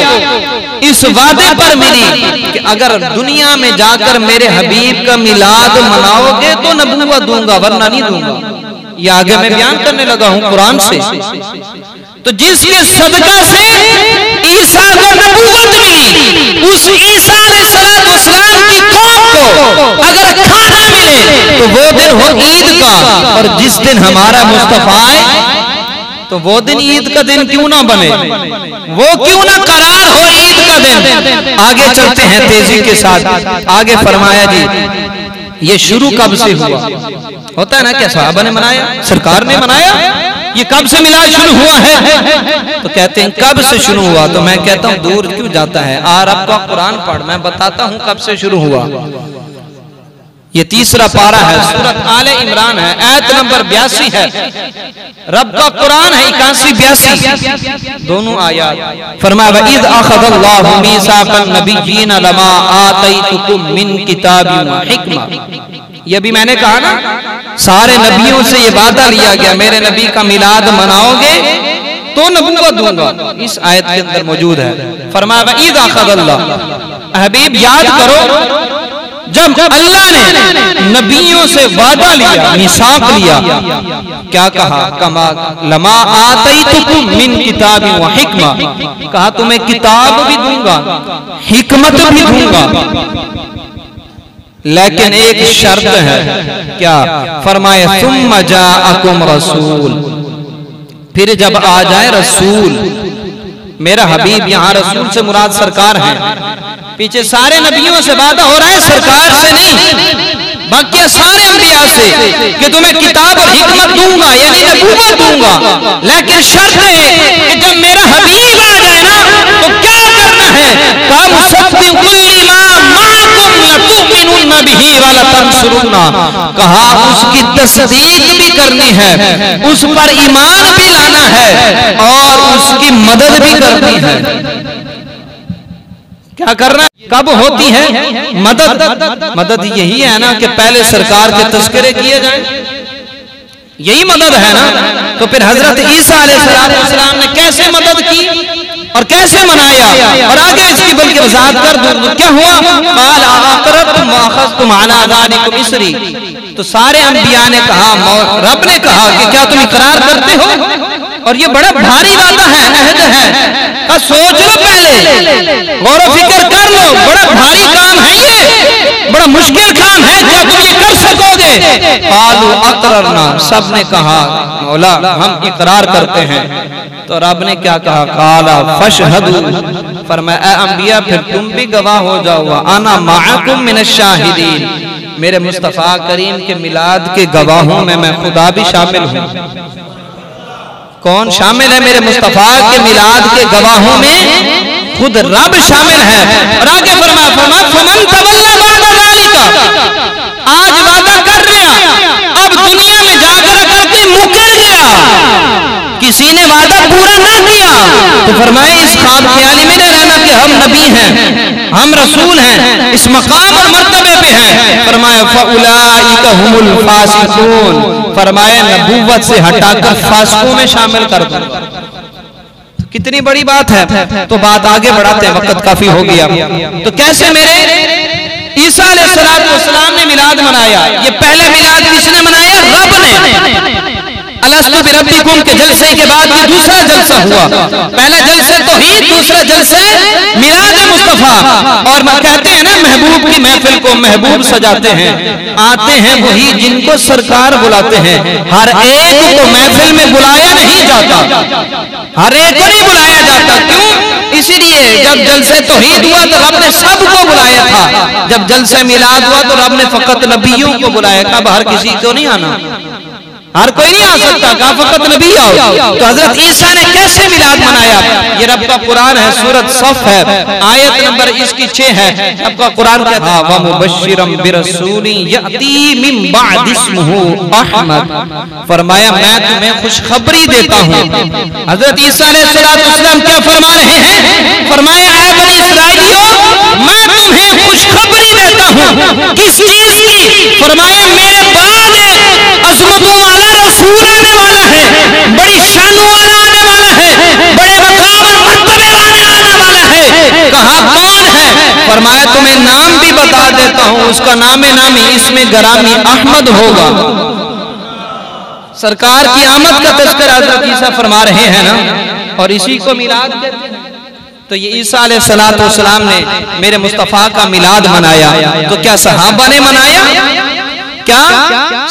S1: इस वादे पर मिली कि अगर दुनिया में जाकर मेरे हबीब का मिलाद मनाओगे तो नबूवत दूंगा, वरना नहीं दूंगा। ये आगे मैं बयान करने लगा हूं कुरान से। तो जिसके सदका से ईसा को नबूवत मिली, उस ईसा अलैहिस्सलाम की कौम को अगर खाना मिले तो वो दिन हो ईद का। और जिस दिन हमारा मुस्तफा आए तो वो दिन ईद का दिन क्यों ना बने, वो क्यों ना करार हो ईद का दिन। आगे चलते हैं तेजी के साथ। आगे फरमाया जी ये शुरू कब से हुआ? होता है ना, क्या सहाबा ने मनाया, सरकार ने मनाया, ये कब से मिलाद शुरू हुआ है? तो कहते हैं कब से शुरू हुआ? तो मैं कहता हूं दूर क्यों जाता है, रब का कुरान पढ़, मैं बताता हूं कब से शुरू हुआ। ये 3रा पारा है, सूरत आले इमरान है, आयत नंबर 82 है। रब का कुरान है 81-82 दोनों आयत। फरमाया इज़ अख़ज़ल्लाहु मीसाक़न नबिय्यीन लमा आतैतुकुम मिन किताबिन व हिक्मा। ये भी मैंने कहा ना, सारे नबियों से ये वादा लिया गया, मेरे नबी का मिलाद मनाओगे तो नबूवत दूंगा। इस आयत के अंदर मौजूद है। फरमाया इज़ अख़ज़ल्लाह, हबीब याद करो जब अल्लाह ने नबियों से वादा लिया, मिसाक लिया, क्या कहा? कमा लमा आतैतुकुम मिन किताबिन व हिक्मा, कहा तुम्हें किताब भी दूंगा, हिकमत भी दूंगा, लेकिन एक शर्त है। क्या? फरमाया सुम्मा जाअकुम रसूल, फिर जब आ जाए रसूल। मेरा हबीब यहाँ रसूल से मुराद सरकार है। पीछे सारे नबियों से वादा हो रहा है, सरकार से नहीं, बाकी सारे अंबिया से कि तुम्हें किताब और हिकमत दूंगा, यानी नबूवत दूंगा। लेकिन शर्त है कि जब मेरा हबीब आ जाए ना तो क्या करना है? कहा मुसद्दिक़ुल लिमा माअकुम लतुमिनुन बिही व लतंसुरुना, कहा उसकी तस्दीक भी करनी है, उस पर ईमान भी लाना है और उसकी मदद भी करनी है। क्या करना? कब होती है मदद? मदद यही है ना कि पहले सरकार के तस्करे किए जाएं, यही मदद है ना। तो फिर हजरत ईसा अलैहिस्सलाम ने कैसे मदद की और कैसे मनाया, और आगे इसकी बल्कि वजाहत कर दूं क्या हुआ। तो सारे अंबिया ने कहा, रब ने कहा कि क्या तुम इकरार करते हो? और ये बड़ा भारी वादा है, अहद है, सोच लो पहले, गौर फिक्र कर लो, बड़ा भारी काम है ये, बड़ा मुश्किल काम है। क्या तुम ये कर सकते सकोगे? कालू अकररना, सब ने कहा मौला हम इकरार करते हैं। तो रब ने क्या कहा? काला फशहदू, फरमाया ऐ अंबिया फिर तुम भी गवाह हो जाओ। आना माअकुम मिनश शाहिदीन, मेरे मुस्तफा करीम के मिलाद के गवाहों में मैं खुदा भी शामिल हूँ। कौन शामिल है मेरे मुस्तफा के मिलाद के गवाहों में? खुद रब शामिल है। और आगे फरमाया फमन तवल्ला बादा ज़ालिका, आज वादा कर लिया, अब दुनिया में जाकर करके मुकर गया, किसी ने वादा पूरा ना किया, तो फरमाया इस ख्वाब ख्याली में न रहना कि हम नबी हैं, हम रसूल हैं, इस मकाम और मर्तबे पे हैं। फरमाया फउलाइका हुमुल फासिकून, फरमाया नबूवत से हटाकर फासिकों में शामिल कर दो। कितनी बड़ी बात है। तो बात आगे बढ़ाते हैं, वक्त काफी हो गया। तो कैसे मेरे ईसा अलैहिस्सलाम ने मिलाद मनाया? ये पहले मिलाद किसने मनाया? रब ने। अलस्तु बिरब्बिकुम के जलसे के बाद ये दूसरा जलसा हुआ। पहला जलसे तौहीद, दूसरा जलसे मिलाद मुस्तफा। और कहते हैं ना महबूब की महफिल को महबूब सजाते हैं, आते हैं वही जिनको सरकार बुलाते हैं। हर एक को महफिल में बुलाया नहीं जाता, हर एक को नहीं बुलाया जाता। क्यों? इसीलिए जब जलसे तौहीद हुआ तो रब ने सबको बुलाया था, जब जलसे मिलाद हुआ तो रब ने फकत नबियों को बुलाया। कब हर किसी को नहीं आना, हर कोई नहीं आ सकता, कहा फकत नबी आओ। तो हजरत ईसा ने कैसे मिलाद मनाया? ये रब का कुरान है, सूरत सफ है, आयत नंबर इसकी 6 है। रब का कुरान कहता है व मुबश्शिरम बिरसूली यअती मिन बाद इस्मुहु अहमद, फरमाया मैं तुम्हें खुशखबरी देता हूँ। हजरत ईसा अलैहिस्सलाम क्या फरमा रहे हैं? फरमाया ऐ बनी इस्राइलियों, मैं तुम्हें खुशखबरी देता हूँ। किस चीज की? फरमाया मेरे बाद अज़मतों वाला रसूल आने वाला है, बड़ी शानों वाला आने वाला है, बड़े मकाम और मर्तबे वाला आने वाला है। कहा कौन है? फरमाया तुम्हें नाम भी बता देता हूँ, उसका नाम नामी इसमें गरामी अहमद होगा। सरकार की आमद का तज़किरा हज़रत ईसा फरमा रहे हैं ना, और इसी को मिलाद कहते हैं। तो ये ईसा अलैहिस्सलाम ने मेरे मुस्तफा का मिलाद मनाया। तो क्या सहाबा ने मनाया? क्या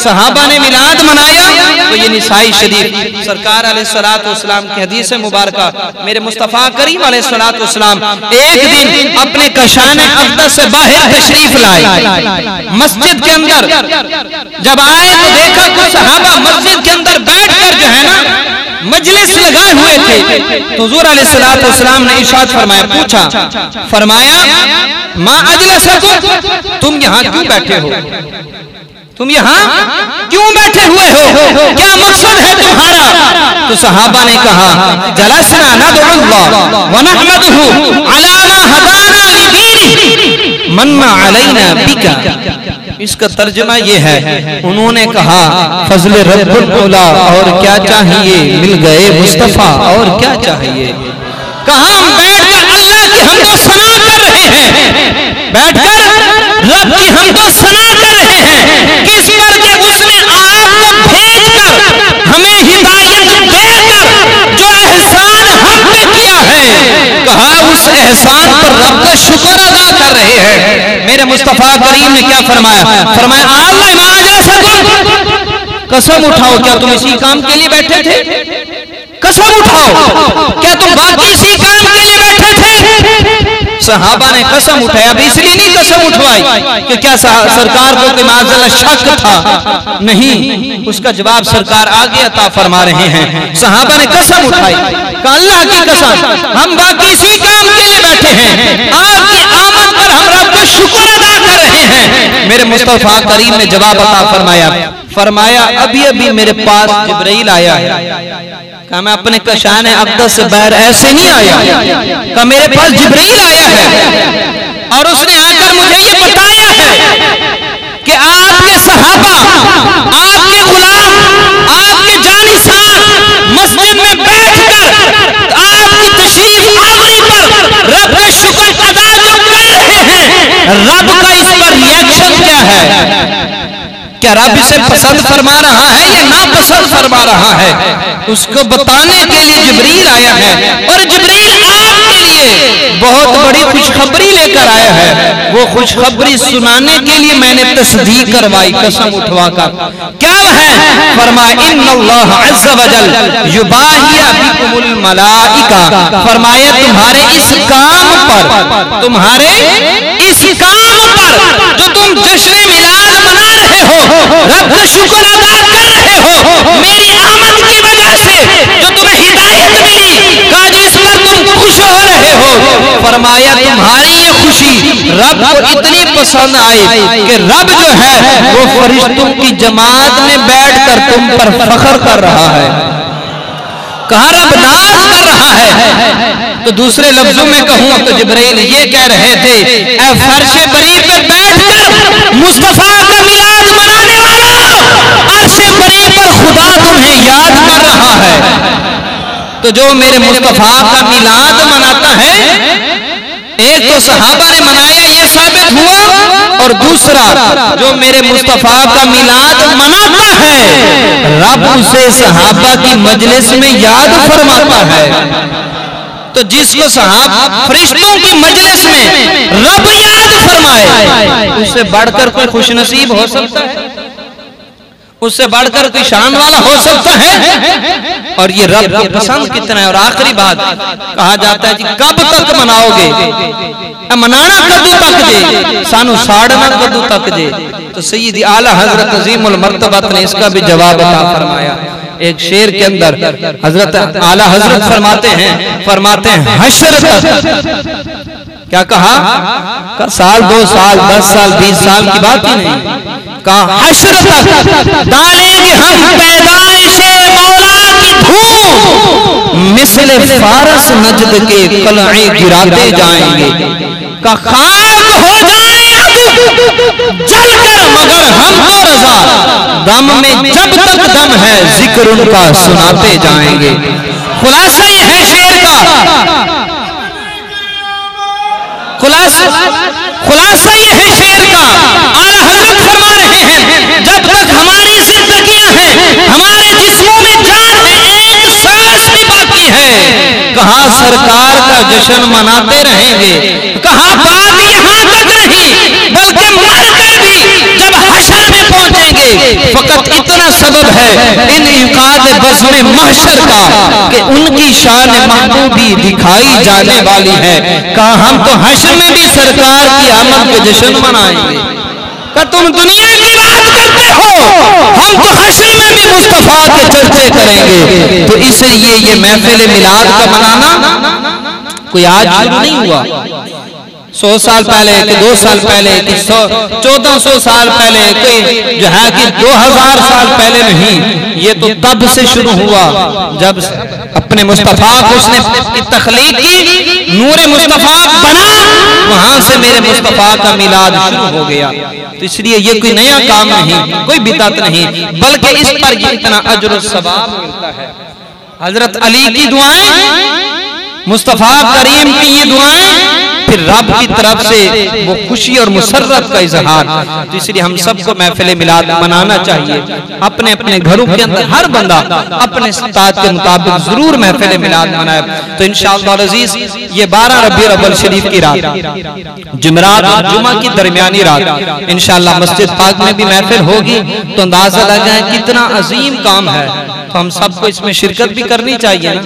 S1: सहाबा ने मिलाद मनाया? तो ये निसाई शरीफ सरकार अलैहिस्सलाम की हदीस मुबारका, मेरे मुस्तफा करीम अलैहिस्सलाम एक दिन अपने कशाने अक़दस से बाहर तशरीफ लाए। मस्जिद के अंदर जब आए तो देखा कुछ सहाबा मस्जिद के अंदर बैठकर जो है ना मजलिस लगाए हुए थे। तो हुज़ूर अलैहिस्सलाम ने इरशाद फरमाया, पूछा, फरमाया मा अजलसकुम, तुम यहाँ क्यों बैठे हो? तुम यहाँ क्यों बैठे हुए हो? क्या मकसद है तुम्हारा? तो सहाबा ने कहा जलसना नदउल्लाह व नहमदुहु अला मा हदाना लिदीनिही मन्ना अलैना बिका। इसका तर्जुमा ये है, उन्होंने कहा फजल रब्बुल औला, और क्या चाहिए? मिल गए मुस्तफा, और क्या चाहिए? कहा हम बैठकर अल्लाह की हमदो सना कर रहे हैं, बैठकर रब की हमदो सना कर रहे हैं। किस पर के उसने आपको भेजकर हमें हिदायत देकर जो एहसान हम पे किया है, कहा उस एहसान पर रब का शुक्र अदा कर रहे हैं। मेरे मुस्तफा करीम ने क्या फरमाया? फरमाया अल्लाह मा अजलसकुम, कसम उठाओ क्या तुम इसी काम के लिए बैठे थे? कसम उठाओ क्या तुम बाकी इसी काम के लिए बैठे थे? सहाबा ने कसम उठाया। अब इसलिए नहीं कसम उठवाई कि क्या सरकार को कोई माज़अल्लाह शक था, नहीं, उसका जवाब सरकार आगे अता फरमा रहे हैं। सहाबा ने कसम उठाई, कहा अल्लाह की कसम हम बाकी इसी काम के लिए बैठे हैं, आपकी आमद पर हम रब का शुक्र अदा कर रहे हैं। मेरे मुस्तफा करीम ने जवाब अता फरमाया, फरमाया अभी अभी मेरे पास जिब्राइल आया है। कहा मैं अपने कशाने अक़दस से बाहर ऐसे नहीं आया, कहा मेरे पास जिब्राइल आया है और उसने आकर मुझे ये बताया है कि आपके सहाबा, आपके गुलाम, आपके जानिसार मस्जिद में बैठकर आपकी तशरीफ आवरी पर रब का शुक्र अदा जो कर रहे हैं, रब का इस पर रिएक्शन क्या है? क्या रब इसे पसंद फरमा रहा है या नापसंद फरमा रहा है? उसको बताने के लिए जिब्रील आया है, और जिब्रील आपके लिए बहुत बड़ी खुशखबरी लेकर आया है। वो खुशखबरी सुनाने के लिए मैंने तस्दीक करवाई, कसम उठवाकर। क्या है? फरमाया इन्नल्लाह अज़्ज़ व जल युबाहिया बिकुमुल मलाइका, फरमाया तुम्हारे इस काम पर, तुम्हारे इस काम पर जो तुम जश्न मिलाद मना रहे हो, रब का शुक्र अदा कर रहे हो, मेरी आमद की वजह से जो तुम्हें हिदायत मिली, काजी इस पर तुम खुश हो रहे हो। फरमाया तुम्हारी ये खुशी रब को इतनी पसंद आई कि रब जो है वो फरिश्तों की जमात में बैठकर तुम पर फख्र कर रहा है। कहा रब नाज कर रहा है। तो दूसरे लफ्जों में कहूं तो जिब्राइल ये कह रहे थे, ऐ फर्शे बरी पे बैठकर मुस्तफा का मिलाद मनाने वालों, अर्शे बरी पर खुदा तुम्हें याद कर रहा है। तो जो मेरे मुस्तफा का मिलाद मनाता है, एक तो सहाबा ने मनाया ये साबित हुआ, और दूसरा जो मेरे मुस्तफा का मिलाद मनाता है, रब उसे सहाबा की मजलिस में याद फरमाता है। तो जिसको सहाबा फरिश्तों की मजलिस में रब याद फरमाए, उससे बढ़कर कोई खुशनसीब हो सकता है? उससे बढ़कर कोई शान वाला हो सकता है? और ये रब की पसंद कितना है। और आखिरी बात कहा जाता है जी कब तक मनाओगे? मनाना कदू तक जे सानू साड़ना कदू तक जे। तो सैयद आला हजरत अजीमुल मर्तबत ने इसका भी जवाब अता फरमाया। एक शेर के अंदर हजरत आला हजरत फरमाते हैं हश्र तक। क्या कहा? साल 2 साल 10 साल 20 साल की बात ही नहीं, कहा हश्र तक डालेंगे हम पैदाइशे मौला की धूम, मिसले फारस नजद के कलए गिराते जाएंगे। का खाक हो जाए अब जलकर मगर हम तो रजा, दम में जब तक दम है जिक्र उनका सुनाते जाएंगे। खुलासा ये है शेर का, खुलासा ये है शेर का। आला हजरत फरमा रहे हैं जब तक हमारी जिंदगियां हैं, हमारे जिस्मों में जान है, एक सांस भी बाकी है, कहा सरकार का जश्न मनाते रहेंगे। कहा बात यहां तक नहीं बल्कि मरकर भी जब हशर में पहुंचेंगे, फकत इतना सबब है इन इकाद बज़्म महशर का कि उनकी शान महबूबी दिखाई जाने वाली है। कहा हम तो हशर में भी सरकार की आमद के जश्न मनाएंगे। का तुम दुनिया की बात करते हो, हम तो हशर में भी मुस्तफा के चर्चे करेंगे। तो इसलिए ये महफिल मिलाद का मनाना कोई आज शुरू नहीं हुआ। 100 साल पहले कि 2 साल पहले कि 1400 साल पहले कोई जो है कि 2000 साल पहले नहीं, ये तो तब से शुरू हुआ जब अपने मुस्तफा को उसने तख्लीक की, नूरे मुस्तफा बना, वहां से मेरे मुस्तफा का मिलाद शुरू हो गया। तो इसलिए ये कोई नया काम नहीं, कोई बिदअत नहीं, बल्कि इस पर ये इतना अजर सवाब मिलता है। हजरत अली की दुआएं, मुस्तफा करीम की ये दुआएं, फिर रब की तरफ से वो खुशी और मुसर्रत का इजहार। तो इसलिए हम सबको महफिल मिलाद मनाना चाहिए। अपने अपने घरों के अंदर हर बंदा अपने इस्तात के मुताबिक जरूर महफिल मिलाद मनाए। तो इंशाअल्लाह अज़ीज ये 12 रबीउल अव्वल शरीफ की रात, जुमेरात और जुमा की दरमियानी रात इंशाअल्लाह मस्जिद पाक में भी महफिल होगी। तो अंदाजा लगाएं कितना अजीम काम है। तो हम सबको इसमें शिरकत भी करनी चाहिए ना,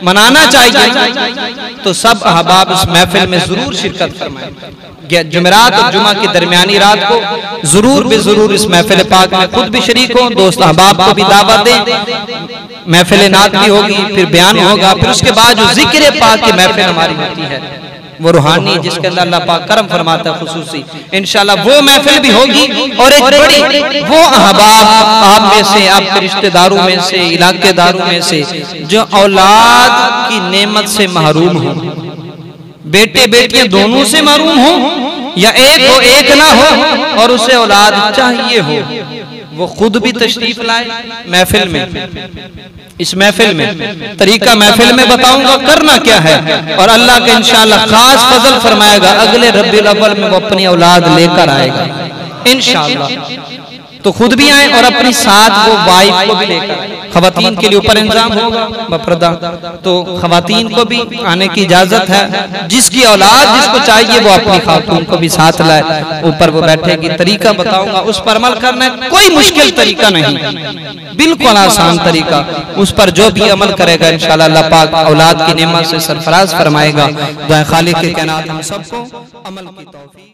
S1: मनाना चाहिए। तो सब अहबाब इस महफिल में जरूर शिरकत फरमाएं। जुमेरात और जुमा की दरमियानी रात को जरूर बेजरूर इस महफिल पाक में खुद भी शरीक हो, दोस्त अहबाब को भी दावत दें। महफिल नात भी होगी, फिर बयान होगा, फिर उसके बाद जो जिक्र पाक की महफिल हमारी होती है वो रूहानी, जिसके अंदर अल्लाह पाक करम फरमाता है खुसूसी, इंशाल्लाह वो महफिल भी होगी। और एक बड़ी वो अहबाब आप में से, आपके रिश्तेदारों में से, इलाकेदारों में से जो औलाद की नेमत से महरूम हो, बेटे बेटियां दोनों से महरूम हो, या एक हो एक ना हो और उसे औलाद चाहिए हो, वो खुद भी तशरीफ लाए महफिल में। इस महफिल में तरीका महफिल में बताऊंगा करना क्या है, और अल्लाह के इंशाअल्लाह खास फजल फरमाएगा। अगले रबीउल अव्वल में वो अपनी औलाद लेकर आएगा इंशाअल्लाह। तो खुद भी आए और अपनी साथ वो वाइफ को भी लेकर। खवातीन के लिए ऊपर इंतजाम होगा बपर्दा, तो खवातीन को भी आने की इजाजत है। जिसकी औलाद जिसको चाहिए वो अपनी खातून को भी साथ लाए, ऊपर वो बैठेगी। तरीका बताऊंगा, उस पर अमल करना है, कोई मुश्किल तरीका नहीं, बिल्कुल आसान तरीका। उस पर जो भी अमल करेगा इंशाअल्लाह अल्लाह पाक औलाद की नेमत से सरफराज फरमाएगा। दुआ खालिक के कायनात हम सबको अमल की तौफीक।